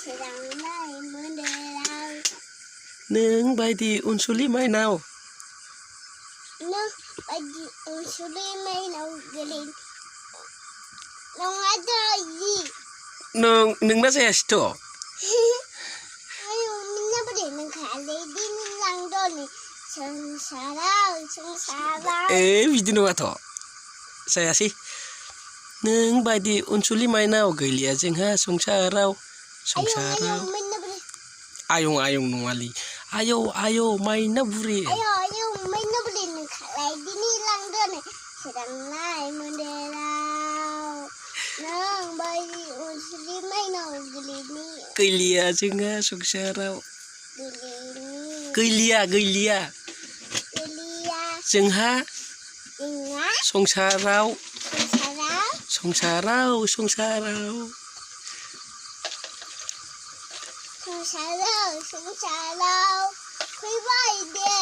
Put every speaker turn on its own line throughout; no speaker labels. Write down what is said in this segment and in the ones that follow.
sedang menderang.
Neng bayi unsuli mainau.
Neng bayi unsuli mainau gelin. Nong ada lagi.
Neng nasi esto.
Ayo minna beri neng kali di nilang doni. Sengsara.
Bidu to. Saya sih. Neng bayi unsuli mainau gelia jengha songsarau.
Ayo minna beri.
Ayung nuali. Ayo main buri.
Ayo minna beri neng kali di nilang doni. Sedang menderang. Neng bayi unsuli mainau gelini.
Gelia jengha songsarau.
Gelini.
Gelia. Jengha songsarau.
Hoi bai de.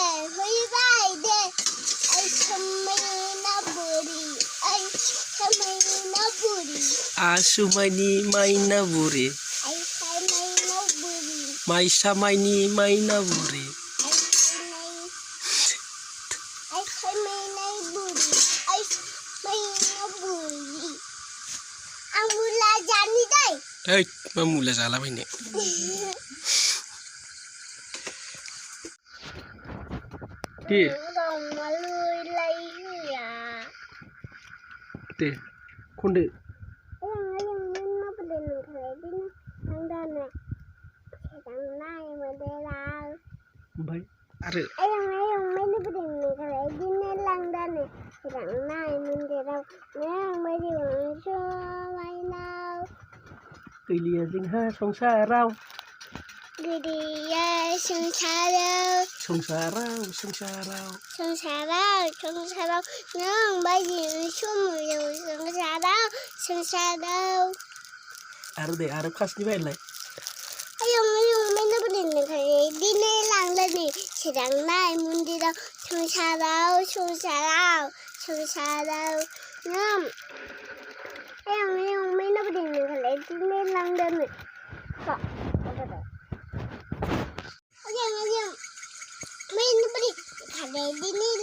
Ai samai na buri.
Asumani maina buri. Maisa maina buri.
Amula jani dai.
Mamula salah ini. Di.
Malui lai ya.
Di. Kunde.
Ayang minna beli nang dana. Sedang naik menderang.
Baik. Are.
Ayang minna beli nang dana. Sedang naik menderang. Nang bayi unsuli mainau.
Gelia jengha songsarau.
Gelia songsarau. Nang bayi unsuli songsarau.
Are khas ni baik.
Ayang minna beli nang dana. Sedang naik menderang. Songsarau. Nang ayang minna beli nang dana. Kak, apa dah? Ayang minna beli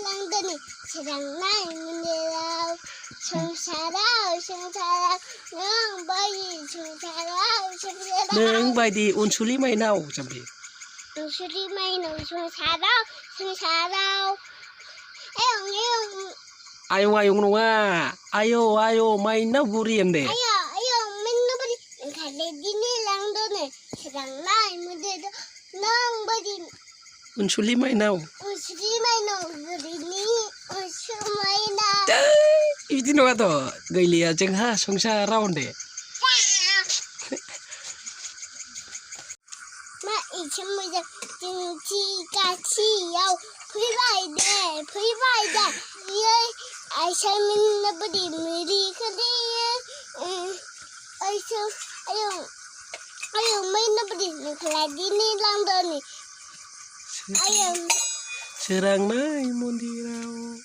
nang dana. Sedang naik menderang. Songsarau. Nang bayi songsarau.
Neng bayi unsuli mainau sampai.
Unsuli mainau songsarau.
Ayung nunga. Ayo maina buri ende.
Ayo minna beri kali di nilang dona. Sedang naik menderang. Nang bayi
Unsuli mainau.
gelini. Unsuli mainau.
Bidu to. Gelia jengha songsarau ende.
Ma ichi muda jinci kaci yau. Pui bai de. Ye Aisyah minna beri meri kali. Ayang minna beri kali di nilang dona. Ayang
Serang naik mundirau.